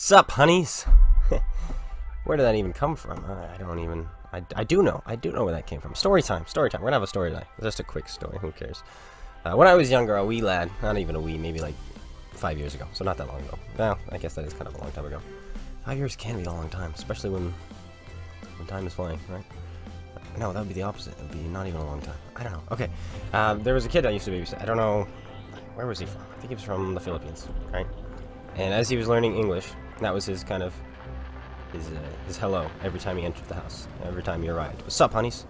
Sup, honeys? Where did that even come from? I don't even... I do know where that came from. Story time. We're gonna have a story today. Just a quick story. Who cares? When I was younger, a wee lad, not even a wee, maybe like 5 years ago, so not that long ago. Well, I guess that is kind of a long time ago. 5 years can be a long time, especially when time is flying, right? No, that would be the opposite. It would be not even a long time. I don't know. Okay, there was a kid I used to babysit. I don't know, where was he from? I think he was from the Philippines, right? And as he was learning English, that was his kind of his hello every time he entered the house, every time he arrived. What's up, honeys?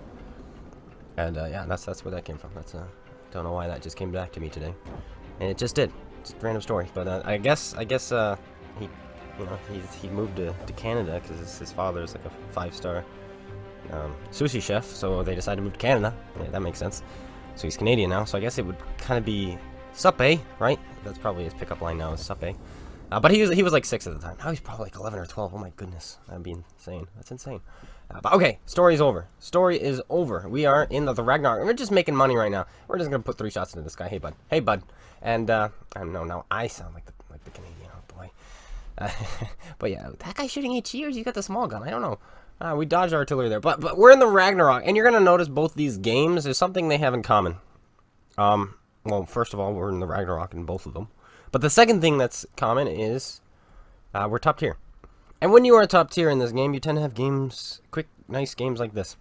And yeah, that's where that came from. That's don't know why that just came back to me today, and it just did. Just a random story, but I guess he moved to Canada because his father is like a 5-star sushi chef, so they decided to move to Canada. Yeah, that makes sense. So he's Canadian now, so I guess it would kind of be sup, eh? Right? That's probably his pickup line now is sup, eh? But he was like 6 at the time. Now he's probably like 11 or 12. Oh my goodness, that'd be insane. That's insane. But okay, story is over. Story is over. We are in the Ragnarok. We're just making money right now. We're just gonna put 3 shots into this guy. Hey bud. Hey bud. And I don't know. Now I sound like the Canadian. Oh boy. But yeah, that guy shooting HE, or you got the small gun. I don't know. We dodged artillery there. But we're in the Ragnarok, and you're gonna notice both these games. There's something they have in common. Well, first of all, we're in the Ragnarok in both of them. But the second thing that's common is we're top tier. And when you are top tier in this game, you tend to have games, quick, nice games like this.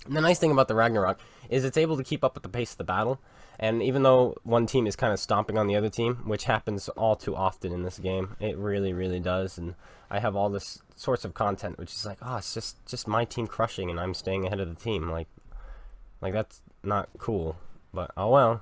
And the nice thing about the Ragnarok is it's able to keep up with the pace of the battle. And even though one team is kind of stomping on the other team, which happens all too often in this game, it really, really does. And I have all this sorts of content, which is like, oh, it's just my team crushing and I'm staying ahead of the team. Like that's not cool. But, oh well.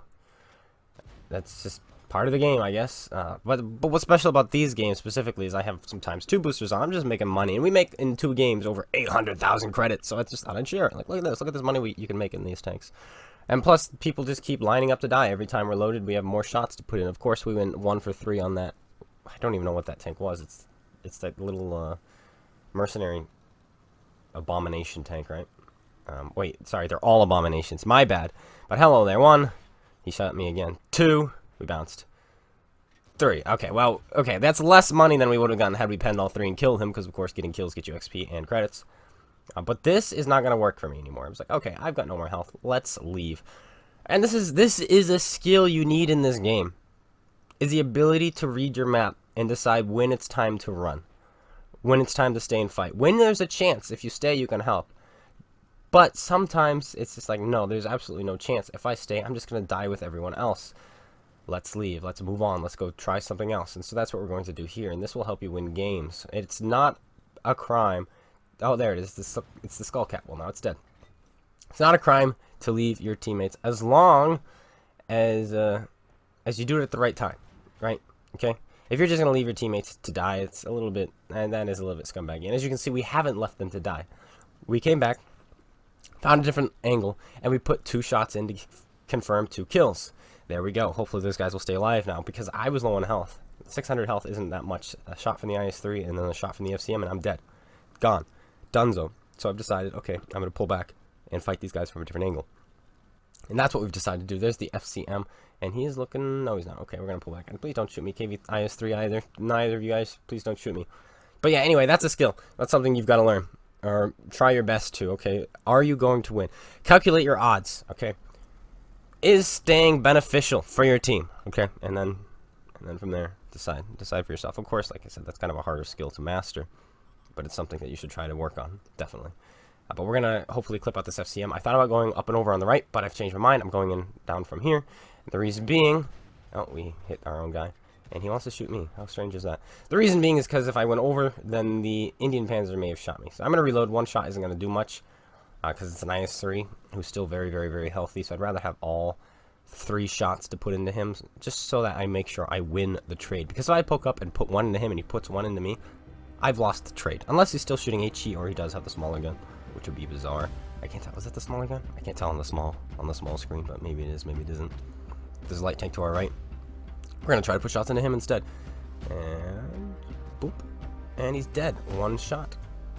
That's just part of the game, I guess. But what's special about these games specifically is I have sometimes 2 boosters on. I'm just making money, and we make in 2 games over 800,000 credits. So I just thought I'd share it. Like, look at this money you can make in these tanks. And plus, people just keep lining up to die every time we're loaded. We have more shots to put in. Of course, we went 1 for 3 on that. I don't even know what that tank was. It's that little mercenary abomination tank, right? Wait, sorry, they're all abominations. My bad. But hello there. 1. He shot at me again. 2. We bounced. 3. Okay, well, okay, that's less money than we would have gotten had we penned all 3 and killed him, because, of course, getting kills get you XP and credits. But this is not going to work for me anymore. I was like, okay, I've got no more health. Let's leave. And this is a skill you need in this game. Is the ability to read your map and decide when it's time to run. When it's time to stay and fight. When there's a chance, if you stay, you can help. But sometimes it's just like, no, there's absolutely no chance. If I stay, I'm just going to die with everyone else. Let's leave. Let's move on. Let's go try something else. And so that's what we're going to do here. And this will help you win games. It's not a crime. Oh, there it is. It's the skull cap. Well, now it's dead. It's not a crime to leave your teammates as long as you do it at the right time, right? Okay. If you're just going to leave your teammates to die, it's a little bit, and that is a little bit scumbaggy. And as you can see, we haven't left them to die. We came back, found a different angle, and we put 2 shots in to confirm 2 kills. There we go. Hopefully those guys will stay alive now, because I was low on health. 600 health isn't that much. A shot from the IS-3 and then a shot from the FCM, and I'm dead. Gone. Dunzo. So I've decided, okay, I'm going to pull back and fight these guys from a different angle. And that's what we've decided to do. There's the FCM, and he is looking... No, he's not. Okay, we're going to pull back. And please don't shoot me, KV IS-3 either. Neither of you guys, please don't shoot me. But yeah, anyway, that's a skill. That's something you've got to learn. Or try your best to, okay? Are you going to win? Calculate your odds, okay? Is staying beneficial for your team, okay? And then from there, decide for yourself. Of course, like I said, that's kind of a harder skill to master, but it's something that you should try to work on, definitely. But we're gonna hopefully clip out this FCM. I thought about going up and over on the right, but I've changed my mind. I'm going in down from here. And the reason being, oh, we hit our own guy, and he wants to shoot me. How strange is that? The reason being is because if I went over, then the Indian Panzer may have shot me. So I'm gonna reload. 1 shot isn't gonna do much. Because it's an IS-3 who's still very, very, very healthy. So I'd rather have all 3 shots to put into him, just so that I make sure I win the trade. Because if I poke up and put 1 into him and he puts 1 into me, I've lost the trade. Unless he's still shooting HE or he does have the smaller gun, which would be bizarre. I can't tell. Was that the smaller gun? I can't tell on the small screen, but maybe it is, maybe it isn't. There's a light tank to our right. We're going to try to put shots into him instead. And boop. And he's dead. 1 shot.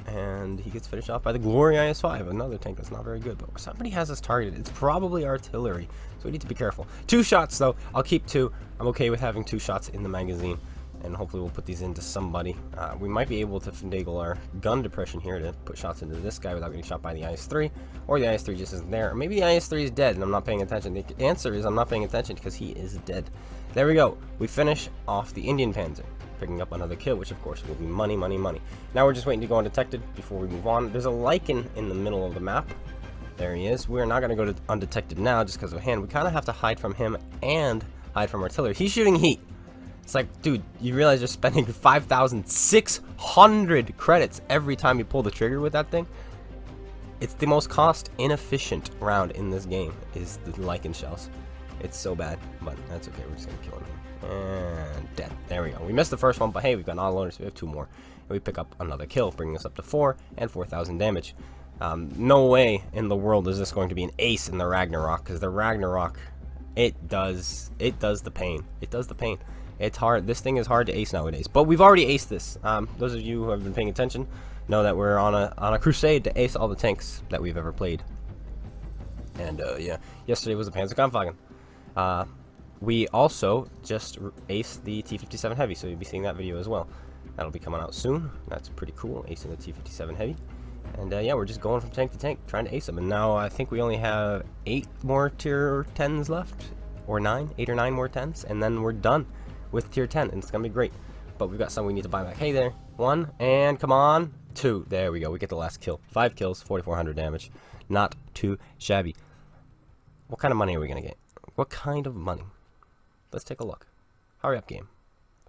And he gets finished off by the Glory IS-5, another tank that's not very good, but somebody has us targeted. It's probably artillery, so we need to be careful. 2 shots, though. I'll keep 2. I'm okay with having 2 shots in the magazine. and hopefully we'll put these into somebody. We might be able to finagle our gun depression here to put shots into this guy without getting shot by the IS-3, or the IS-3 just isn't there, or maybe the IS-3 is dead and I'm not paying attention. The answer is I'm not paying attention because he is dead. There we go. We finish off the Indian Panzer, picking up another kill, which of course will be money, money, money. Now we're just waiting to go undetected before we move on. There's a Lycan in the middle of the map. There he is. We're not going to go to undetected now just because of a hand. We kind of have to hide from him and hide from artillery. He's shooting heat. It's like, dude, you realize you're spending 5,600 credits every time you pull the trigger with that thing? It's the most cost inefficient round in this game, is the Lycan shells. It's so bad, but that's okay. We're just going to kill him. And dead. There we go. We missed the first one, but hey, we've got an autoloader, so we have 2 more. And we pick up another kill, bringing us up to 4 and 4,000 damage. No way in the world is this going to be an ace in the Ragnarok, because the Ragnarok, it does the pain. It does the pain. It's hard. This thing is hard to ace nowadays, but we've already aced this. Those of you who have been paying attention know that we're on a crusade to ace all the tanks that we've ever played. And yeah, yesterday was the Panzerkampfwagen. We also just aced the T-57 Heavy, so you'll be seeing that video as well. That'll be coming out soon. That's pretty cool, acing the T-57 Heavy. And yeah, we're just going from tank to tank, trying to ace them. And now I think we only have 8 more tier 10s left, or 9, 8 or 9 more 10s, and then we're done with tier 10, and it's gonna be great. But we've got some we need to buy back. Hey there, 1, and come on, 2. There we go. We get the last kill. 5 kills, 4,400 damage. Not too shabby. What kind of money are we gonna get? What kind of money? Let's take a look. Hurry up, game.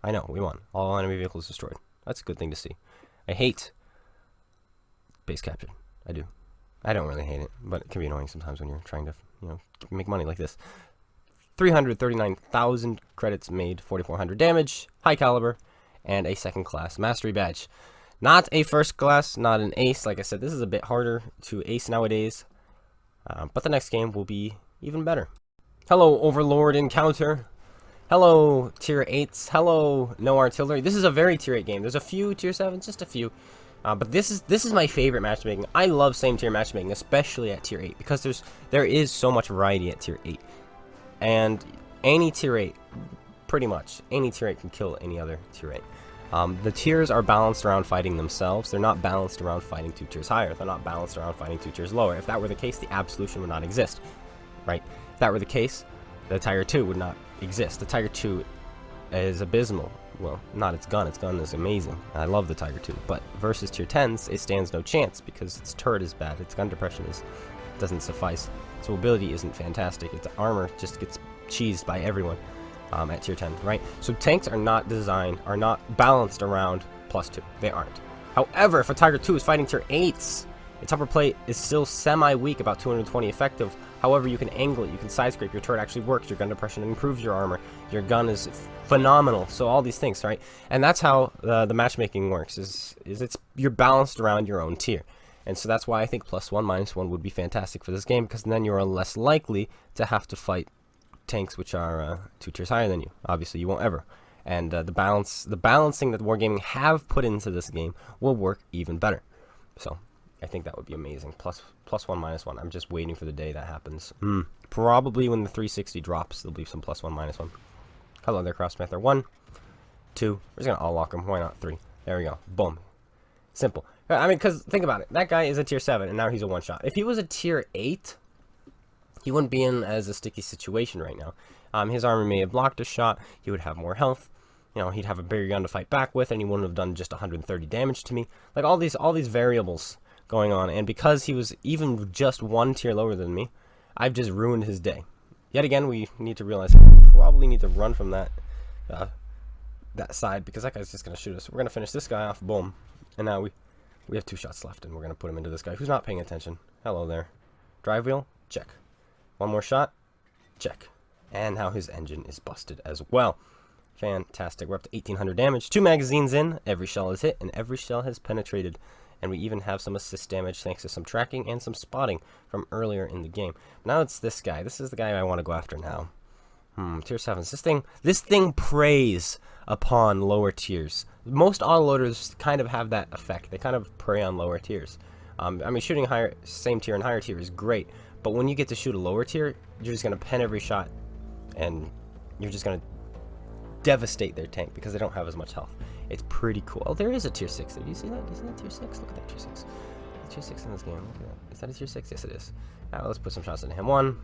I know, we won. All enemy vehicles destroyed. That's a good thing to see. I hate base captured. I do. I don't really hate it, but it can be annoying sometimes when you're trying to, you know, make money like this. 339,000 credits made, 4,400 damage, high caliber, and a second class mastery badge. Not a first class, not an ace. Like I said, this is a bit harder to ace nowadays, but the next game will be even better. Hello, Overlord Encounter. Hello, tier 8s. Hello, no artillery. This is a very tier 8 game. There's a few tier 7s, just a few. But this is my favorite matchmaking. I love same tier matchmaking, especially at tier 8, because there is so much variety at tier 8. And any tier 8, pretty much, any tier 8 can kill any other tier 8. The tiers are balanced around fighting themselves. They're not balanced around fighting 2 tiers higher. They're not balanced around fighting 2 tiers lower. If that were the case, the absolution would not exist, right? If that were the case, the Tiger 2 would not exist. The Tiger 2 is abysmal. Well, not its gun. Its gun is amazing. I love the Tiger 2. But versus tier 10s, it stands no chance because its turret is bad. Its gun depression doesn't suffice. Its mobility isn't fantastic. Its armor just gets cheesed by everyone at tier 10, right? So tanks are not balanced around +2. They aren't. However, if a Tiger 2 is fighting tier 8s, its upper plate is still semi-weak, about 220 effective. However, you can angle it, you can side scrape, your turret actually works, your gun depression improves your armor, your gun is phenomenal. So all these things, right? And that's how the matchmaking works, you're balanced around your own tier. And so that's why I think +1, -1 would be fantastic for this game, because then you're less likely to have to fight tanks which are 2 tiers higher than you. Obviously, you won't ever. And the balancing that Wargaming have put into this game will work even better. So I think that would be amazing. +1, -1. I'm just waiting for the day that happens. Probably when the 360 drops, there'll be some +1, -1. Hello there, Crossmather. 1, 2. We're just gonna all lock them. Why not 3? There we go. Boom. Simple. I mean, because think about it. That guy is a tier 7, and now he's a one-shot. If he was a tier 8, he wouldn't be in as a sticky situation right now. His armor may have blocked a shot. He would have more health. You know, he'd have a bigger gun to fight back with, and he wouldn't have done just 130 damage to me. Like all these variables going on, and because he was even just 1 tier lower than me, I've just ruined his day. Yet again, we need to realize that we probably need to run from that side, because that guy's just going to shoot us. We're going to finish this guy off, boom, and now we have 2 shots left, and we're going to put him into this guy who's not paying attention. Hello there. Drive wheel, check. 1 more shot, check. And now his engine is busted as well. Fantastic. We're up to 1,800 damage. 2 magazines in, every shell is hit, and every shell has penetrated. And we even have some assist damage thanks to some tracking and some spotting from earlier in the game. Now it's this guy. This is the guy I want to go after now. Tier 7s. This thing preys upon lower tiers. Most autoloaders kind of have that effect. They kind of prey on lower tiers. I mean, shooting same tier and higher tier is great, but when you get to shoot a lower tier, you're just going to pen every shot, and you're just going to devastate their tank because they don't have as much health. It's pretty cool. Oh, there is a tier 6. Did you see that? Do you see that tier 6? Look at that tier 6. Tier 6 in this game. Look at that. Is that a tier 6? Yes, it is. All right, let's put some shots into him. 1,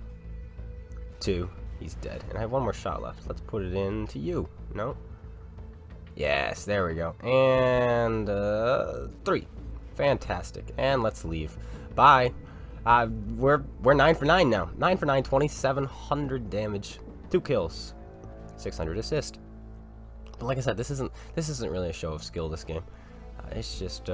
2. He's dead. And I have one more shot left. Let's put it into you. No. Yes, there we go. And 3. Fantastic. And let's leave. Bye. We're 9 for 9 now. 9 for 9, 2,700 damage, 2 kills, 600 assist. But like I said, this isn't really a show of skill. This game, it's just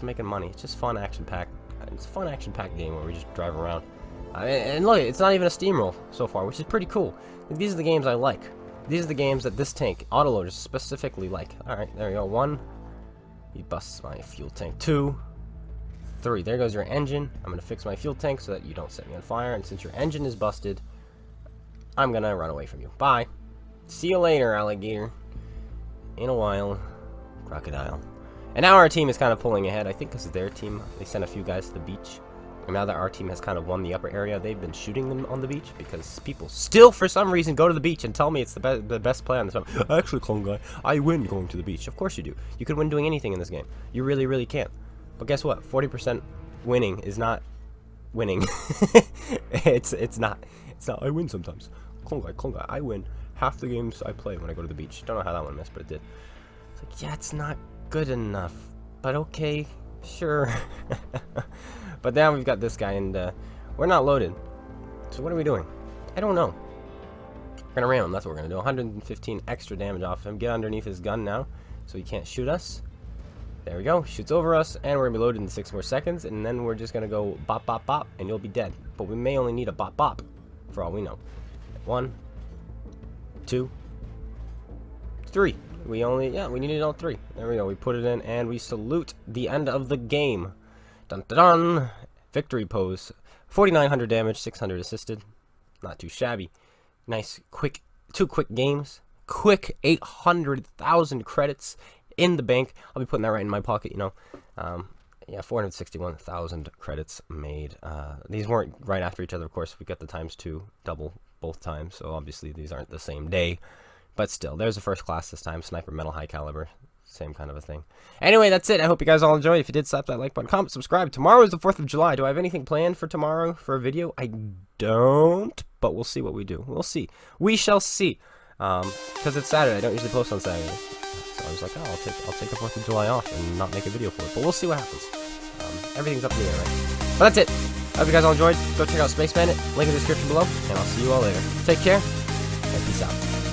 making money. It's just fun action packed. It's a fun action packed game where we just drive around. And look, it's not even a steamroll so far, which is pretty cool. These are the games I like. These are the games that this tank autoloaders specifically like. All right, there you go. 1, he busts my fuel tank. 2, 3, there goes your engine. I'm gonna fix my fuel tank so that you don't set me on fire. And since your engine is busted, I'm gonna run away from you. Bye. See you later, alligator. In a while, crocodile. And now our team is kind of pulling ahead. I think because their team, they sent a few guys to the beach. And now that our team has kind of won the upper area, they've been shooting them on the beach because people still, for some reason, go to the beach and tell me it's the best play on this map. Actually, clone guy, I win going to the beach. Of course you do. You could win doing anything in this game. You really, really can. But guess what? 40% winning is not winning. it's not. I win sometimes. Clone guy, I win half the games I play when I go to the beach. Don't know how that one missed, but it did. It's like, yeah, it's not good enough. But okay, sure. But now we've got this guy, and we're not loaded. So what are we doing? I don't know. We're gonna ram him. That's what we're gonna do. 115 extra damage off him. Get underneath his gun now, so he can't shoot us. There we go. Shoots over us, and we're gonna be loaded in 6 more seconds, and then we're just gonna go bop, bop, bop, and you'll be dead. But we may only need a bop, bop, for all we know. 1, 2, 3. We needed all 3. There we go. We put it in, and we salute the end of the game. Dun dun dun. Victory pose. 4,900 damage, 600 assisted. Not too shabby. Nice, quick, 2 quick games. Quick 800,000 credits in the bank. I'll be putting that right in my pocket, you know. Yeah, 461,000 credits made. These weren't right after each other, of course. We got the ×2 double both times, so obviously these aren't the same day. But still, there's a first class this time. Sniper, metal, high caliber. Same kind of a thing. Anyway, that's it. I hope you guys all enjoyed. If you did, slap that like button, comment, subscribe. Tomorrow is the 4th of July. Do I have anything planned for tomorrow for a video? I don't, but we'll see what we do. We'll see. We shall see. Because it's Saturday. I don't usually post on Saturdays. So I was like, oh, I'll take the 4th of July off and not make a video for it. But we'll see what happens. Everything's up in the air, right? But that's it. I hope you guys all enjoyed. Go check out SpaceBANDIT. Link in the description below. And I'll see you all later. Take care. And peace out.